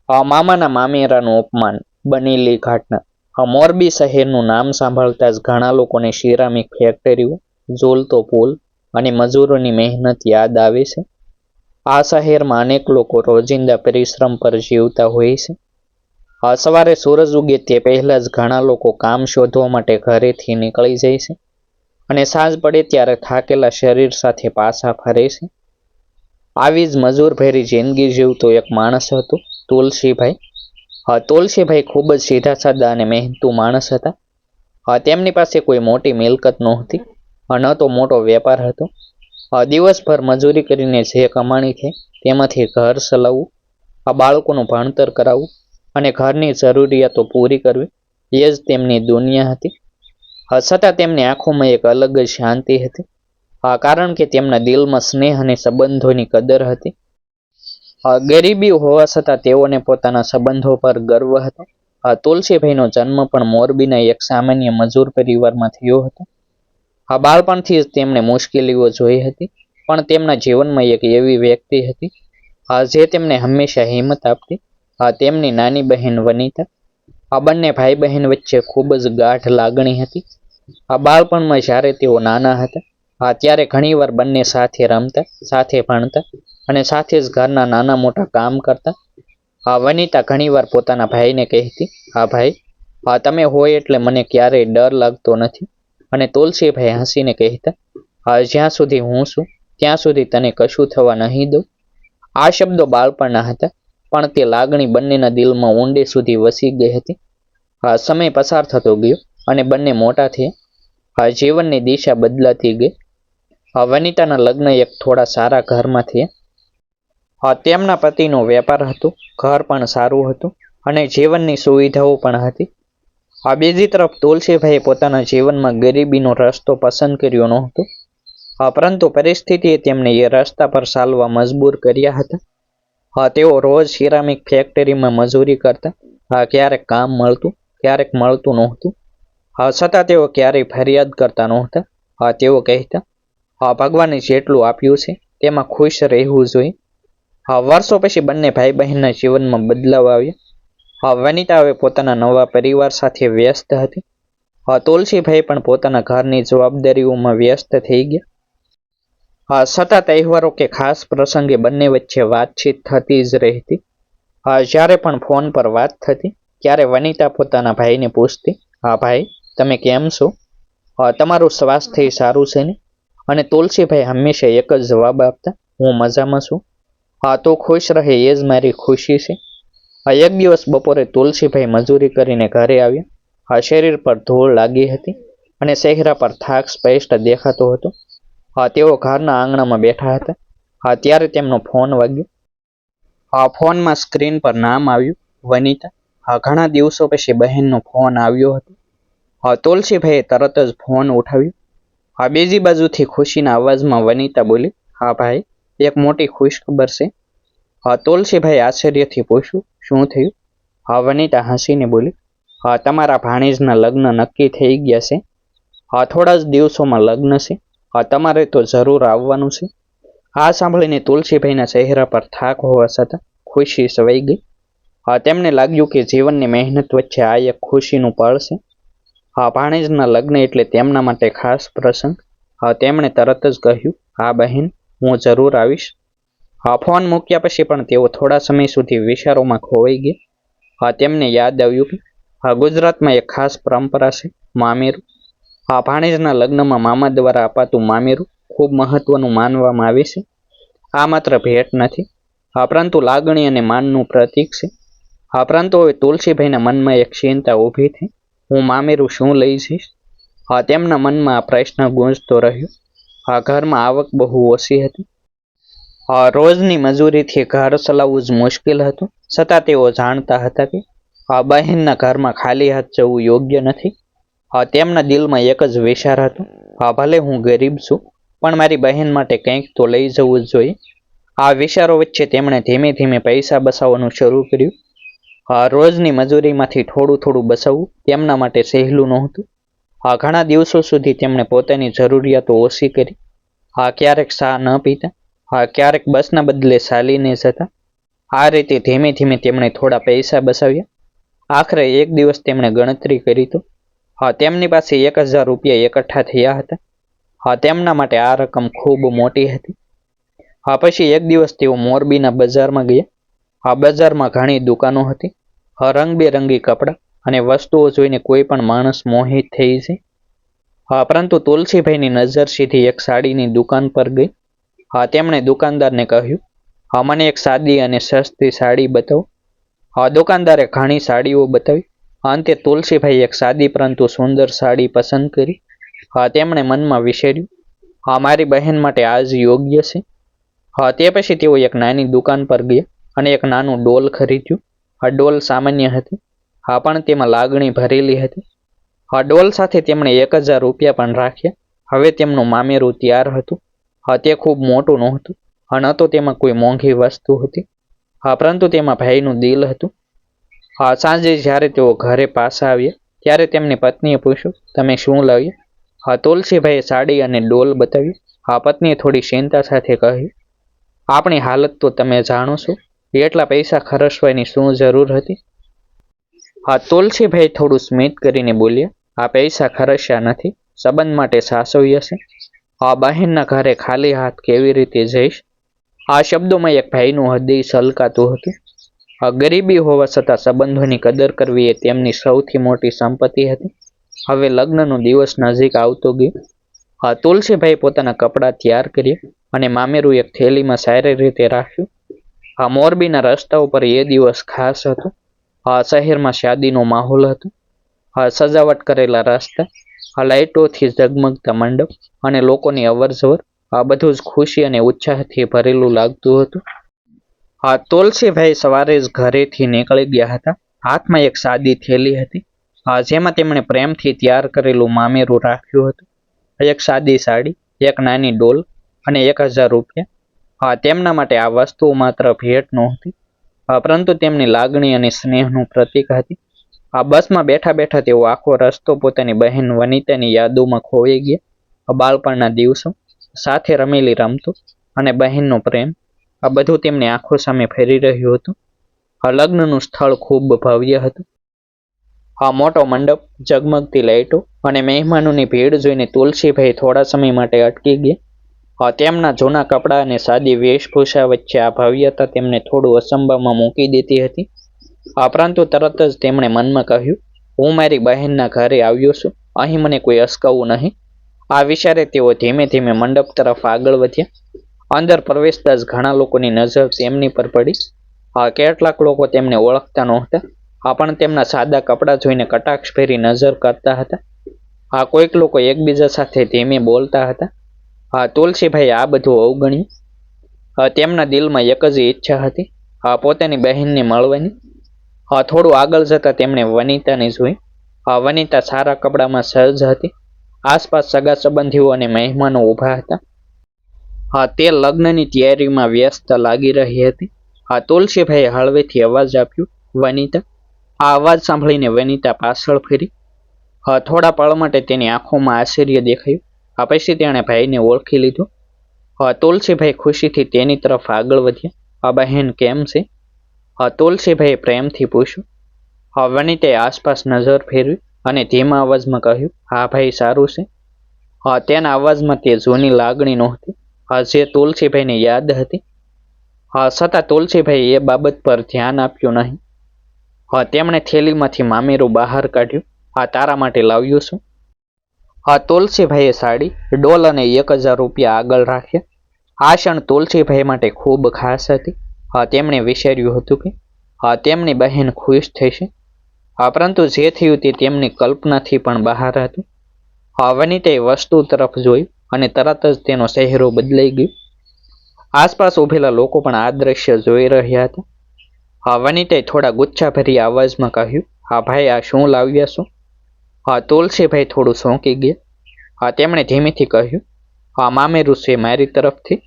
મામાના મામેરાનું અપમાન બનેલી ઘટના. મોરબી શહેરનું નામ સાંભળતા જ ઘણા લોકોને સિરામિક ફેક્ટરીઓ, ઝૂલતો પુલ અને મજૂરોની મહેનત યાદ આવે છે. આ શહેરમાં અનેક લોકો રોજિંદા પરિશ્રમ પર જીવતા હોય છે. સવારે સૂરજ ઉગે તે પહેલા જ ઘણા લોકો કામ શોધવા માટે ઘરેથી નીકળી જાય છે અને સાંજ પડે ત્યારે થાકેલા શરીર સાથે પાછા ફરે છે. આવી જ મજૂરભેરી જિંદગી જીવતો એક માણસ હતો, તુલસીભાઈ. તુલસીભાઈ ખૂબ જ સીધા સાદા અને મહેનતુ માણસ હતા. તેમની પાસે કોઈ મોટી મિલકત નહોતી, ન તો મોટો વેપાર હતો. દિવસભર મજૂરી કરીને જે કમાણી થાય તેમાંથી ઘર ચલાવવું, બાળકોનું ભણતર કરાવવું અને ઘરની જરૂરિયાતો પૂરી કરવી એ જ તેમની દુનિયા હતી. છતાં તેમની આંખોમાં એક અલગ જ શાંતિ હતી, કારણ કે તેમના દિલમાં સ્નેહ અને સંબંધોની કદર હતી. ગરીબી હોવા છતાં તેઓને પોતાના સંબંધો પર ગર્વ હતો. તુલસીભાઈનો જન્મ પણ મોરબીના એક સામાન્ય મજૂર પરિવારમાં થયો હતો. બાળપણથી જ તેમણે મુશ્કેલીઓ જોઈ હતી, પણ તેમના જીવનમાં એક એવી વ્યક્તિ હતી જે તેમને હંમેશા હિંમત આપતી. તેમની નાની બહેન વનિતા. બંને ભાઈ બહેન વચ્ચે ખૂબ જ ગાઢ લાગણી હતી. બાળપણમાં જ્યારે તેઓ નાના હતા ત્યારે ઘણીવાર બંને સાથે રમતા, સાથે ભણતા અને સાથે જ ઘરના નાના મોટા કામ કરતા. વનિતા ઘણીવાર પોતાના ભાઈને કહેતી, ભાઈ, તમે હોય એટલે મને ક્યારેય ડર લાગતો નથી. અને તુલસીભાઈ હસીને કહેતા, જ્યાં સુધી હું છું ત્યાં સુધી તને કશું થવા નહીં દઉં. આ શબ્દો બાળપણના હતા, પણ તે લાગણી બંનેના દિલમાં ઊંડે સુધી વસી ગઈ હતી. સમય પસાર થતો ગયો અને બંને મોટા થયા. જીવનની દિશા બદલાતી ગઈ. વનિતાના લગ્ન એક થોડા સારા ઘરમાં થયા. તેમના પતિનો વેપાર હતો, ઘર પણ સારું હતું અને જીવનની સુવિધાઓ પણ હતી. બીજી તરફ તુલસીભાઈએ પોતાના જીવનમાં ગરીબીનો રસ્તો પસંદ કર્યો નહોતો, પરંતુ પરિસ્થિતિએ તેમને એ રસ્તા પર ચાલવા મજબૂર કર્યા હતા. તેઓ રોજ સિરામિક ફેક્ટરીમાં મજૂરી કરતા. ક્યારેક કામ મળતું, ક્યારેક મળતું નહોતું. છતાં તેઓ ક્યારેય ફરિયાદ કરતા નહોતા. તેઓ કહેતા, ભગવાને જેટલું આપ્યું છે તેમાં ખુશ રહેવું જોઈએ. વર્ષો પછી બંને ભાઈ બહેનના જીવનમાં બદલાવ આવ્યો. વનિતા હવે પોતાના નવા પરિવાર સાથે વ્યસ્ત હતી. તુલસીભાઈ પણ પોતાના ઘરની જવાબદારીઓમાં વ્યસ્ત થઈ ગયા. છતાં તહેવારો કે ખાસ પ્રસંગે બંને વચ્ચે વાતચીત થતી જ રહેતી. જ્યારે પણ ફોન પર વાત થતી ત્યારે વનિતા પોતાના ભાઈને પૂછતી, ભાઈ, તમે કેમ છો? તમારું સ્વાસ્થ્ય સારું છે ને? અને તુલસીભાઈ હંમેશા એક જ જવાબ આપતા, હું મજામાં છું. તો ખુશ રહે એ જ મારી ખુશી છે. એક દિવસ બપોરે તુલસીભાઈ મજૂરી કરીને ઘરે આવ્યા. શરીર પર ધૂળ લાગી હતી અને ચહેરા પર થાક સ્પષ્ટ દેખાતો હતો. તેઓ ઘરના આંગણામાં બેઠા હતા. ત્યારે તેમનો ફોન વાગ્યો. ફોનમાં સ્ક્રીન પર નામ આવ્યું, વનિતા. ઘણા દિવસો પછી બહેનનો ફોન આવ્યો હતો. તુલસીભાઈએ તરત જ ફોન ઉઠાવ્યો. બીજી બાજુથી ખુશીના અવાજમાં વનિતા બોલી, હા ભાઈ, એક મોટી ખુશખબર છે. તુલસીભાઈ આશ્ચર્યથી પૂછ્યું, શું થયું? વનિતા હસીને બોલી, તમારા ભાણેજના લગ્ન નક્કી થઈ ગયા છે. થોડા જ દિવસોમાં લગ્ન છે. તમારે તો જરૂર આવવાનું છે. આ સાંભળીને તુલસીભાઈના ચહેરા પર થાક હોવા છતાં ખુશી છવાઈ ગઈ. તેમને લાગ્યું કે જીવનની મહેનત વચ્ચે આ એક ખુશીનું પળ છે. ભાણેજના લગ્ન એટલે તેમના માટે ખાસ પ્રસંગ. તેમણે તરત જ કહ્યું, હા બહેન, હું જરૂર આવીશ. ફોન મૂક્યા પછી પણ તેઓ થોડા સમય સુધી વિચારોમાં ખોવાઈ ગયા. તેમને યાદ આવ્યું કે ગુજરાતમાં એક ખાસ પરંપરા છે, મામેરું. ભાણેજના લગ્નમાં મામા દ્વારા અપાતું મામેરું ખૂબ મહત્વનું માનવામાં આવે છે. આ માત્ર ભેટ નથી, પરંતુ લાગણી અને માનનું પ્રતીક છે. પરંતુ હવે તુલસીભાઈના મનમાં એક ચિંતા ઊભી થઈ, હું મામેરું શું લઈ જઈશ? તેમના મનમાં આ પ્રશ્ન ગૂંજતો રહ્યો. ઘરમાં આવક બહુ ઓછી હતી. રોજની મજૂરીથી ઘર ચલાવવું જ મુશ્કેલ હતું. છતાં તેઓ જાણતા હતા કે બહેનના ઘરમાં ખાલી હાથ જવું યોગ્ય નથી. તેમના દિલમાં એક જ વિચાર હતો, ભલે હું ગરીબ છું, પણ મારી બહેન માટે કંઈક તો લઈ જવું જ જોઈએ. આ વિચારો વચ્ચે તેમણે ધીમે ધીમે પૈસા બચાવવાનું શરૂ કર્યું. રોજની મજૂરીમાંથી થોડું થોડું બચાવવું તેમના માટે સહેલું નહોતું. ઘણા દિવસો સુધી તેમણે પોતાની જરૂરિયાતો ઓછી કરી. ક્યારેક ચા ન પીતા, ક્યારેક બસના બદલે ચાલીને જતા. આ રીતે ધીમે ધીમે તેમણે થોડા પૈસા બચાવ્યા. આખરે એક દિવસ તેમણે ગણતરી કરી તો તેમની પાસે 1000 રૂપિયા એકઠા થયા હતા. તેમના માટે આ રકમ ખૂબ મોટી હતી. પછી એક દિવસ તેઓ મોરબીના બજારમાં ગયા. બજારમાં ઘણી દુકાનો હતી. રંગબેરંગી કપડાં અને વસ્તુઓ જોઈને કોઈ પણ માણસ મોહિત થઈ જાય. પરંતુ તુલસીભાઈની નજર સીધી એક સાડીની દુકાન પર ગઈ. તેમણે દુકાનદારને કહ્યું, મને એક સાદી અને સસ્તી સાડી બતાવો. દુકાનદારે ઘણી સાડીઓ બતાવી. અંતે તુલસીભાઈ એક સાદી પરંતુ સુંદર સાડી પસંદ કરી. તેમણે મનમાં વિચાર્યું, મારી બહેન માટે આ જ યોગ્ય છે. તે પછી તેઓ એક નાની દુકાન પર ગયા અને એક નાનું ડોલ ખરીદ્યું. ડોલ સામાન્ય હતી, પણ તેમાં લાગણી ભરેલી હતી. ડોલ સાથે તેમણે 1000 રૂપિયા પણ રાખ્યા. હવે તેમનું મામેરું તૈયાર હતું. તે ખૂબ મોટું નહોતું, ન તો તેમાં કોઈ મોંઘી વસ્તુ હતી, પરંતુ તેમાં ભાઈનું દિલ હતું. સાંજે જ્યારે તેઓ ઘરે પાછા આવ્યા ત્યારે તેમની પત્નીએ પૂછ્યું, તમે શું લાવ્યા? તુલસીભાઈએ સાડી અને ડોલ બતાવ્યું. પત્નીએ થોડી ચિંતા સાથે કહ્યું, આપણી હાલત તો તમે જાણો છો, એટલા પૈસા ખર્ચવાની શું જરૂર હતી? તુલસીભાઈ થોડું સ્મિત કરીને બોલ્યા, આ પૈસા ખર્ચ્યા નથી, સંબંધ માટે સાચવ્યા છે. બહેનના ઘરે ખાલી હાથ કેવી રીતે જઈશ? આ શબ્દોમાં એક ભાઈનું હૃદય છલકાતું હતું. ગરીબી હોવા છતાં સંબંધોની કદર કરવી એ તેમની સૌથી મોટી સંપત્તિ હતી. હવે લગ્નનો દિવસ નજીક આવતો ગયો. તુલસીભાઈ પોતાના કપડાં તૈયાર કર્યા અને મામેરું એક થેલીમાં સારી રીતે રાખ્યું. મોરબીના રસ્તાઓ પર એ દિવસ ખાસ હતો. શહેરમાં શાદીનો માહોલ હતો. સજાવટ કરેલા રસ્તા, લાઇટોથી ઝગમગતા મંડપ અને લોકોની અવરજવર, આ બધું જ ખુશી અને ઉત્સાહથી ભરેલું લાગતું હતું. તુલસીભાઈ સવારે જ ઘરેથી નીકળી ગયા હતા. હાથમાં એક સાદી થેલી હતી, જેમાં તેમણે પ્રેમથી તૈયાર કરેલું મામેરું રાખ્યું હતું. એક સાદી સાડી, એક નાની ડોલ અને 1000 રૂપિયા. તેમના માટે આ વસ્તુઓ માત્ર ભેટ નહોતી, પરંતુ તેમની લાગણી અને સ્નેહનું પ્રતીક હતી. બસમાં બેઠા બેઠા તેઓ આખો રસ્તો પોતાની બહેન વનિતાની યાદોમાં ખોવાઈ ગયા. બાળપણના દિવસો, સાથે રમેલી રમતો અને બહેનનો પ્રેમ, આ બધું તેમની આંખો સામે ફરી રહ્યું હતું. લગ્નનું સ્થળ ખૂબ ભવ્ય હતું. મોટો મંડપ, ઝગમગતી લાઇટો અને મહેમાનોની ભીડ જોઈને તુલસીભાઈ થોડા સમય માટે અટકી ગયા. તેમના જૂના કપડાં અને સાદી વેશભૂષા વચ્ચે આ ભવ્યતા તેમને થોડું અસંભામાં મૂકી દેતી હતી. પરંતુ તરત જ તેમણે મનમાં કહ્યું, હું મારી બહેનના ઘરે આવ્યો છું, અહીં મને કોઈ અસકાવું નહીં. આ વિચારે તેઓ ધીમે ધીમે મંડપ તરફ આગળ વધ્યા. અંદર પ્રવેશતા જ ઘણા લોકોની નજર તેમની પર પડી. કેટલાક લોકો તેમને ઓળખતા નહોતા, પણ તેમના સાદા કપડાં જોઈને કટાક્ષભેરી નજર કરતા હતા. કોઈક લોકો એકબીજા સાથે ધીમે બોલતા હતા. તુલસીભાઈ આ બધું અવગણ્યું. તેમના દિલમાં એક જ ઈચ્છા હતી, પોતાની બહેનને મળવાની. થોડું આગળ જતા તેમણે વનિતાને જોઈ. વનિતા સારા કપડામાં સજ્જ હતી. આસપાસ સગા સંબંધીઓ અને મહેમાનો ઊભા હતા. તે લગ્નની તૈયારીમાં વ્યસ્ત લાગી રહી હતી. તુલસીભાઈએ હળવેથી અવાજ આપ્યો, વનિતા. આ અવાજ સાંભળીને વનિતા પાછળ ફરી. થોડા પળ માટે તેની આંખોમાં આશ્ચર્ય દેખાયું. પછી તેણે ભાઈને ઓળખી લીધો. તુલસીભાઈ ખુશીથી તેની તરફ આગળ વધ્યા. બહેન કેમ છે? તુલસીભાઈએ પ્રેમથી પૂછ્યું. વનિતાએ આસપાસ નજર ફેરવી અને ધીમા અવાજમાં કહ્યું, હા ભાઈ, સારું છે. તેના અવાજમાં તે જૂની લાગણી નહોતી, જે તુલસીભાઈને યાદ હતી. છતાં તુલસીભાઈએ એ બાબત પર ધ્યાન આપ્યું નહીં. તેમણે થેલીમાંથી મામેરું બહાર કાઢ્યું. તારા માટે લાવ્યો છું. તુલસીભાઈએ સાડી, ડોલ અને 1000 રૂપિયા આગળ રાખ્યા. આ ક્ષણ તુલસીભાઈ માટે ખૂબ ખાસ હતી. તેમણે વિચાર્યું હતું કે તેમની બહેન ખુશ થશે, પરંતુ જે થયું તે તેમની કલ્પનાથી પણ બહાર હતું. વનિતાએ વસ્તુ તરફ જોયું અને તરત જ તેનો ચહેરો બદલાઈ ગયો. આસપાસ ઉભેલા લોકો પણ આ દ્રશ્ય જોઈ રહ્યા હતા. વનિતાએ થોડા ગુચ્છાભર્યા અવાજમાં કહ્યું, ભાઈ, આ શું લાવ્યા છો? તુલસીભાઈ થોડું ચોંકી ગયા. તેમણે ધીમેથી કહ્યું, મામેરું છે મારી તરફથી.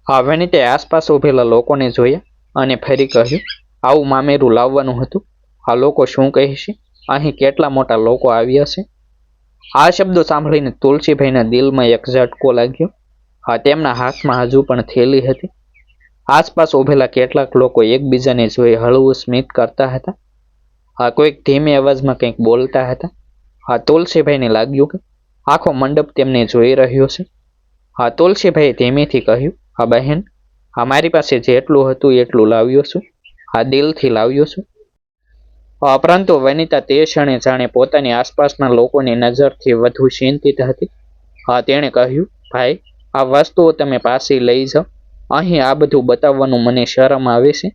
વનિતાએ આસપાસ ઉભેલા લોકોને જોયા અને ફરી કહ્યું, આવું મામેરું લાવવાનું હતું. આ લોકો શું કહેશે? અહીં કેટલા મોટા લોકો આવ્યા છે. આ શબ્દો સાંભળીને તુલસીભાઈના દિલમાં એક ઝટકો લાગ્યો. તેમના હાથમાં હજુ પણ થેલી હતી. આસપાસ ઉભેલા કેટલાક લોકો એકબીજાને જોઈ હળવું સ્મિત કરતા હતા. કોઈક ધીમી અવાજમાં કંઈક બોલતા હતા. તુલસીભાઈને લાગ્યું કે આખો મંડપ તેમને જોઈ રહ્યો છે. તુલસીભાઈએ ધીમેથી કહ્યું, બહેન, મારી પાસે જેટલું હતું એટલું લાવ્યો છું. દિલથી લાવ્યો છું. પરંતુ વનિતા તે ક્ષણે જાણે પોતાની આસપાસના લોકોની નજરથી વધુ ચિંતિત હતી. તેણે કહ્યું, ભાઈ, આ વસ્તુઓ તમે પાછી લઈ જાઓ. અહીં આ બધું બતાવવાનું મને શરમ આવે છે.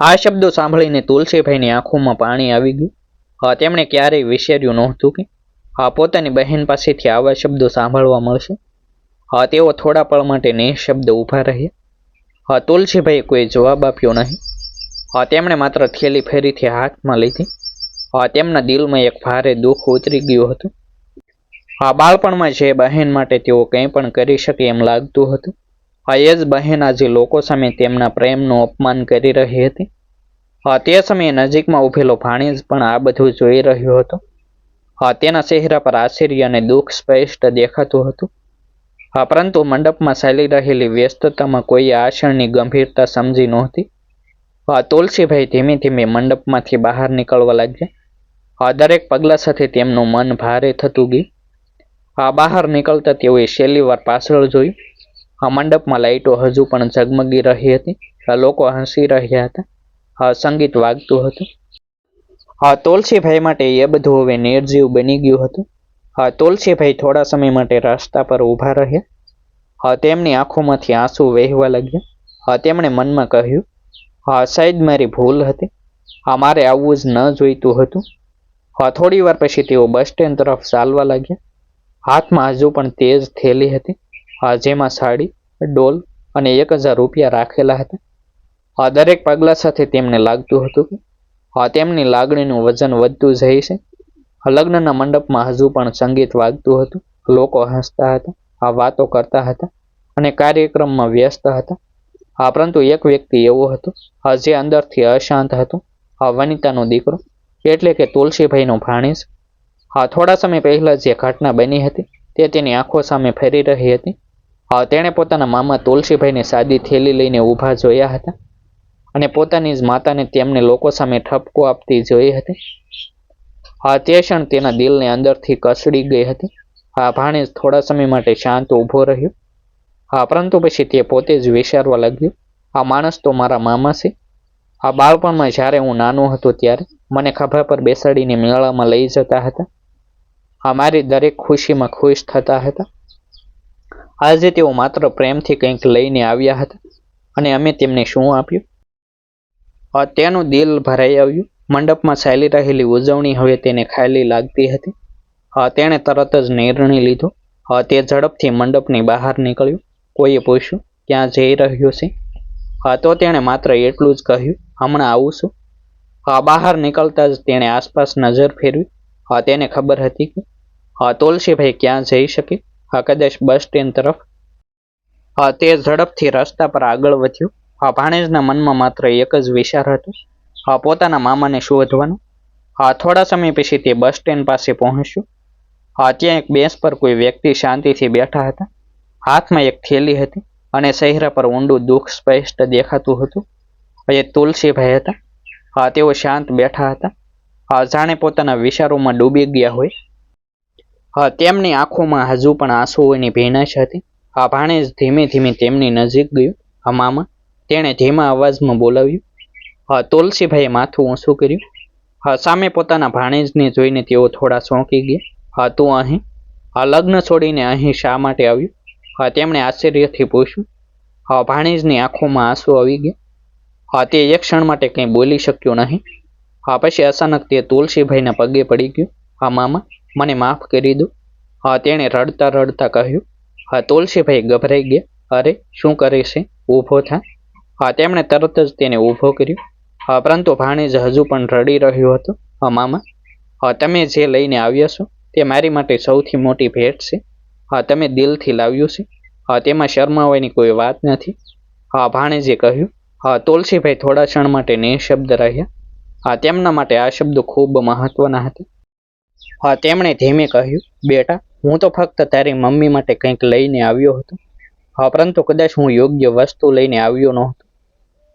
આ શબ્દો સાંભળીને તુલસીભાઈની આંખોમાં પાણી આવી ગયું. તેમણે ક્યારેય વિચાર્યું નહોતું કે પોતાની બહેન પાસેથી આવા શબ્દો સાંભળવા મળશે. તેઓ થોડા પળ માટે નિઃશબ્દ ઊભા રહ્યા. તુલસીભાઈએ કોઈ જવાબ આપ્યો નહીં. તેમણે માત્ર થેલી ફરીથી હાથમાં લીધી. તેમના દિલમાં એક ભારે દુઃખ ઉતરી ગયું હતું. બાળપણમાં જે બહેન માટે તેઓ કંઈ પણ કરી શકે એમ લાગતું હતું, એ જ બહેન આજે લોકો સામે તેમના પ્રેમનું અપમાન કરી રહી હતી. તે સમયે નજીકમાં ઉભેલો ભાણેજ પણ આ બધું જોઈ રહ્યો હતો. તેના ચહેરા પર આશ્ચર્ય અને દુઃખ સ્પષ્ટ દેખાતું હતું. પરંતુ મંડપમાં ચાલી રહેલી વ્યસ્તતામાં કોઈએ આ ક્ષણની ગંભીરતા સમજી નહોતી. તુલસીભાઈ ધીમે ધીમે મંડપમાંથી બહાર નીકળવા લાગ્યા. દરેક પગલા સાથે તેમનું મન ભારે થતું ગયું. બહાર નીકળતા તેઓએ છેલ્લી વાર પાછળ જોયું. મંડપમાં લાઇટો હજુ પણ ઝગમગી રહી હતી. લોકો હસી રહ્યા હતા. સંગીત વાગતું હતું. તુલસીભાઈ માટે એ બધું હવે નિર્જીવ બની ગયું હતું. તુલસીભાઈ થોડા સમય માટે રસ્તા પર ઊભા રહ્યા. તેમની આંખોમાંથી આંસુ વહેવા લાગ્યા. તેમણે મનમાં કહ્યું, શાયદ મારી ભૂલ હતી. મારે આવવું જ ન જોઈતું હતું. થોડી વાર પછી તેઓ બસ સ્ટેન્ડ તરફ ચાલવા લાગ્યા. હાથમાં હજુ પણ તેજ થેલી હતી, જેમાં સાડી, ડોલ અને 1000 રૂપિયા રાખેલા હતા. દરેક પગલા સાથે તેમને લાગતું હતું કે તેમની લાગણીનું વજન વધતું જાય છે. લગ્નના મંડપમાં હજુ પણ સંગીત વાગતું હતું. લોકો હસતા હતા, વાતો કરતા હતા અને કાર્યક્રમમાં વ્યસ્ત હતા. પરંતુ એક વ્યક્તિ એવો હતો જે અંદરથી અશાંત હતો. વનિતાનો દીકરો, એટલે કે તુલસીભાઈનો ભાણેજ. થોડા સમય પહેલા જે ઘટના બની હતી તે તેની આંખો સામે ફરી રહી હતી. તેણે પોતાના મામા તુલસીભાઈને સાદી થેલી લઈને ઊભા જોયા હતા અને પોતાની જ માતાને તેમને લોકો સામે ઠપકો આપતી જોઈ હતી. તે ક્ષણ તેના દિલને અંદરથી કસડી ગઈ હતી. ભાણેજ થોડા સમય માટે શાંત ઊભો રહ્યો. પરંતુ પછી તે પોતે જ વિચારવા લાગ્યો, આ માણસ તો મારા મામા છે. બાળપણમાં જ્યારે હું નાનો હતો ત્યારે મને ખભા પર બેસાડીને મેળામાં લઈ જતા હતા. મારી દરેક ખુશીમાં ખુશ થતા હતા. આજે તેઓ માત્ર પ્રેમથી કંઈક લઈને આવ્યા હતા અને અમે તેમને શું આપ્યું? તેનું દિલ ભરાઈ આવ્યું. મંડપમાં ચાલી રહેલી ઉજવણી હવે તેને ખાલી લાગતી હતી. તેણે તરત જ નિર્ણય લીધો. તે ઝડપથી મંડપની બહાર નીકળ્યો. કોઈએ પૂછ્યું, ક્યાં જઈ રહ્યો છે? તો તેણે માત્ર એટલું જ કહ્યું, હમણાં આવું છું. બહાર નીકળતા જ તેણે આસપાસ નજર ફેરવી. તેને ખબર હતી કે તુલસીભાઈ ક્યાં જઈ શકે, કદાચ બસ સ્ટેન્ડ તરફ. તે ઝડપથી રસ્તા પર આગળ વધ્યો. ભાણેજના મનમાં માત્ર એક જ વિચાર હતો, પોતાના મામાને શોધવાનો. થોડા સમય પછી તે બસ સ્ટેન્ડ પાસે પહોંચ્યો. ત્યાં એક બેન્ચ પર કોઈ વ્યક્તિ શાંતિથી બેઠા હતા. હાથમાં એક થેલી હતી અને ચહેરા પર ઊંડું દુઃખ સ્પષ્ટ દેખાતું હતું. એ તુલસીભાઈ હતા. તેઓ શાંત બેઠા હતા, જાણે પોતાના વિચારોમાં ડૂબી ગયા હોય. તેમની આંખોમાં હજુ પણ આંસુઓની ભીનાશ હતી. ભાણેજ ધીમે ધીમે તેમની નજીક ગયો. મામા, તેણે ધીમા અવાજમાં બોલાવ્યું. તુલસીભાઈએ માથું ઊંચું કર્યું. સામે પોતાના ભાણેજને જોઈને તેઓ થોડા ચોંકી ગયા. તું અહીં? લગ્ન છોડીને અહીં શા માટે આવ્યું? તેમણે આશ્ચર્યથી પૂછ્યું. ભાણેજની આંખોમાં આંસુ આવી ગયા. તે એક ક્ષણ માટે કંઈ બોલી શક્યો નહીં. પછી અચાનક તે તુલસીભાઈના પગે પડી ગયો. મામા, મને માફ કરી દો. તેણે રડતા રડતા કહ્યું. તુલસીભાઈ ગભરાઈ ગયા. અરે, શું કરે છે? ઊભો થા. તેમણે તરત જ તેને ઊભો કર્યો. પરંતુ ભાણેજ હજુ પણ રડી રહ્યો હતો. મામા, તમે જે લઈને આવ્યા છો તે મારી માટે સૌથી મોટી ભેટ છે. તમે દિલથી લાવ્યું છે. તેમાં શરમાવાની કોઈ વાત નથી. ભાણેજે કહ્યું. તુલસીભાઈ થોડા ક્ષણ માટે નિઃશબ્દ રહ્યા. તેમના માટે આ શબ્દો ખૂબ મહત્વના હતા. તેમણે ધીમે કહ્યું, બેટા, હું તો ફક્ત તારી મમ્મી માટે કંઈક લઈને આવ્યો હતો. હા, પરંતુ કદાચ હું યોગ્ય વસ્તુ લઈને આવ્યો નહોતો.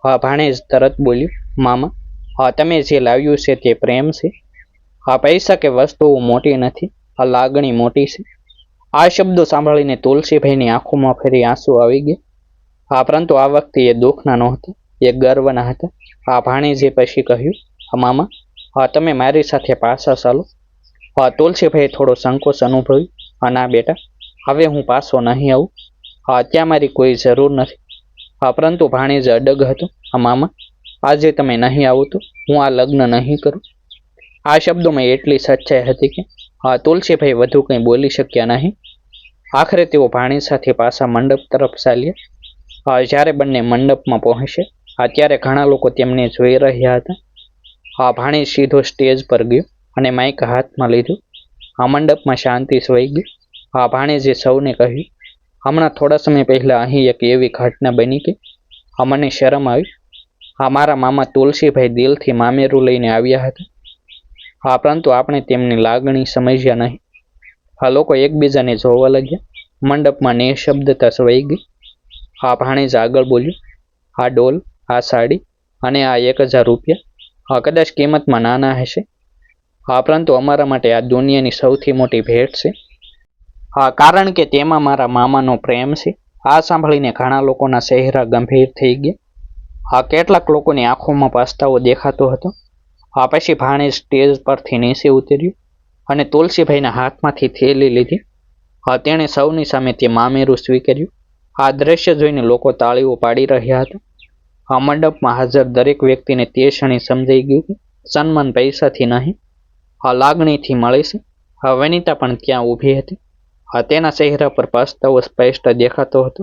હા, ભાણેજ તરત બોલ્યું, મામા, હા, તમે જે લાવ્યું છે તે પ્રેમ છે. હા, પૈસા કે વસ્તુઓ મોટી નથી, આ લાગણી મોટી છે. આ શબ્દો સાંભળીને તુલસીભાઈની આંખોમાં ફરી આંસુ આવી ગયા. હા, પરંતુ આ વખતે એ દુઃખના નહોતા, એ ગર્વના હતા. હા, ભાણેજે પછી કહ્યું, હા મામા, હા, તમે મારી સાથે પાછા ચાલો. હા, તુલસીભાઈએ થોડો સંકોચ અનુભવ્યો. હા, ના બેટા, હવે હું પાછો નહીં આવું. હા, ત્યાં મારી કોઈ જરૂર નથી. હા, પરંતુ ભાણેજ અડગ હતો. હા મામા, આજે તમે નહીં આવો તો હું આ લગ્ન નહીં કરું. આ શબ્દોમાં એટલી સચ્ચાઈ હતી કે હા, તુલસીભાઈ વધુ કંઈ બોલી શક્યા નહીં. આખરે તેઓ ભાણેજ સાથે પાછા મંડપ તરફ ચાલ્યા. હા, જ્યારે બંને મંડપમાં પહોંચે, હા, ત્યારે ઘણા લોકો તેમને જોઈ રહ્યા હતા. હા, ભાણેજ સીધો સ્ટેજ પર ગયો અને માઇક હાથમાં લીધું. હા, મંડપમાં શાંતિ છવાઈ ગઈ. હા, ભાણેજે સૌને કહ્યું, હમણાં થોડા સમય પહેલા અહીં એક એવી ઘટના બની કે હા, મને શરમ આવી. હા, મારા મામા તુલસીભાઈ દિલથી મામેરું લઈને આવ્યા હતા. હા, પરંતુ આપણે તેમની લાગણી સમજ્યા નહીં. હા, લોકો એકબીજાને જોવા લાગ્યા. મંડપમાં નિઃશબ્દતા છવાઈ ગઈ. હા, ભાણેજ આગળ બોલ્યું, આ ડોલ, આ સાડી અને આ 1000 રૂપિયા, હા, કદાચ કિંમતમાં નાના હશે. હા, પરંતુ અમારા માટે આ દુનિયાની સૌથી મોટી ભેટ છે. હા, કારણ કે તેમાં મારા મામાનો પ્રેમ છે. આ સાંભળીને ઘણા લોકોના ચહેરા ગંભીર થઈ ગયા. હા, કેટલાક લોકોની આંખોમાં પસ્તાવો દેખાતો હતો. હા, પછી ભાણેજ સ્ટેજ પરથી નીચે ઉતર્યું અને તુલસીભાઈના હાથમાંથી થેલી લીધી. હા, તેણે સૌની સામે તે મામેરું સ્વીકાર્યું. આ દ્રશ્ય જોઈને લોકો તાળીઓ પાડી રહ્યા હતા. આ મંડપમાં હાજર દરેક વ્યક્તિને તે ક્ષણે સમજાઈ ગયું કે સન્માન પૈસાથી નહીં, આ લાગણીથી મળે છે. હા, વનિતા પણ ત્યાં ઊભી હતી. હા, તેના ચહેરા પર પસ્તાવો સ્પષ્ટ દેખાતો હતો.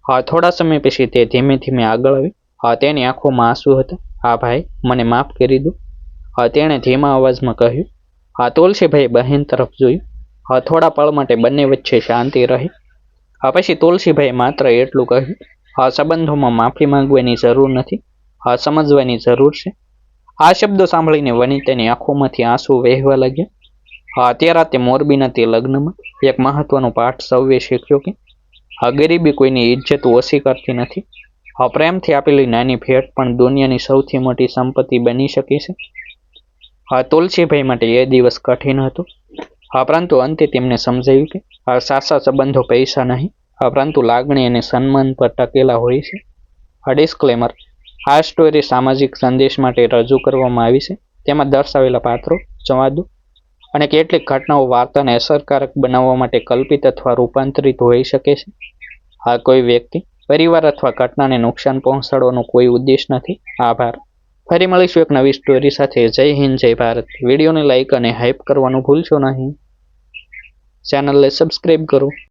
હા, થોડા સમય પછી તે ધીમે ધીમે આગળ આવી. હા, તેની આંખોમાં આંસુ હતા. હા ભાઈ, મને માફ કરી દો. હા, તેણે ધીમા અવાજમાં કહ્યું. હા, તુલસીભાઈ બહેન તરફ જોયું. હા, થોડા પળ માટે બંને વચ્ચે શાંતિ રહી. હા, પછી તુલસીભાઈ માત્ર એટલું કહ્યું, હા, સંબંધોમાં માફી માંગવાની જરૂર નથી, હા, સમજવાની જરૂર છે. આ શબ્દો સાંભળીને વનિતાની આંખોમાંથી આંસુ વહેવા લાગ્યા. હા, તે રાતે મોરબીના તે લગ્નમાં એક મહત્વનો પાઠ સૌએ શીખ્યો કે હા, ગરીબી કોઈની ઇજ્જત ઓછી કરતી નથી. હા, પ્રેમથી આપેલી નાની ભેટ પણ દુનિયાની સૌથી મોટી સંપત્તિ બની શકે છે. હા, તુલસીભાઈ માટે એ દિવસ કઠિન હતો. હા, પરંતુ અંતે તેમને સમજાયું કે હા, સાચા સંબંધો પૈસા નહીં, હા, પરંતુ લાગણી અને સન્માન પર ટકેલા હોય છે. આ ડિસ્ક્લેમર, આ સ્ટોરી સામાજિક સંદેશ માટે રજૂ કરવામાં આવી છે. તેમાં દર્શાવેલા પાત્રો, સંવાદો અને કેટલીક ઘટનાઓ વાર્તાને અસરકારક બનાવવા માટે કલ્પિત અથવા રૂપાંતરિત હોઈ શકે છે. આ કોઈ વ્યક્તિ, પરિવાર અથવા ઘટનાને નુકસાન પહોંચાડવાનો કોઈ ઉદ્દેશ નથી. આભાર. ફરી મળીશું એક નવી સ્ટોરી સાથે. જય હિન્દ, જય ભારત. વિડીયોને લાઇક અને હાઇપ કરવાનું ભૂલશો નહીં. ચેનલને સબસ્ક્રાઈબ કરો.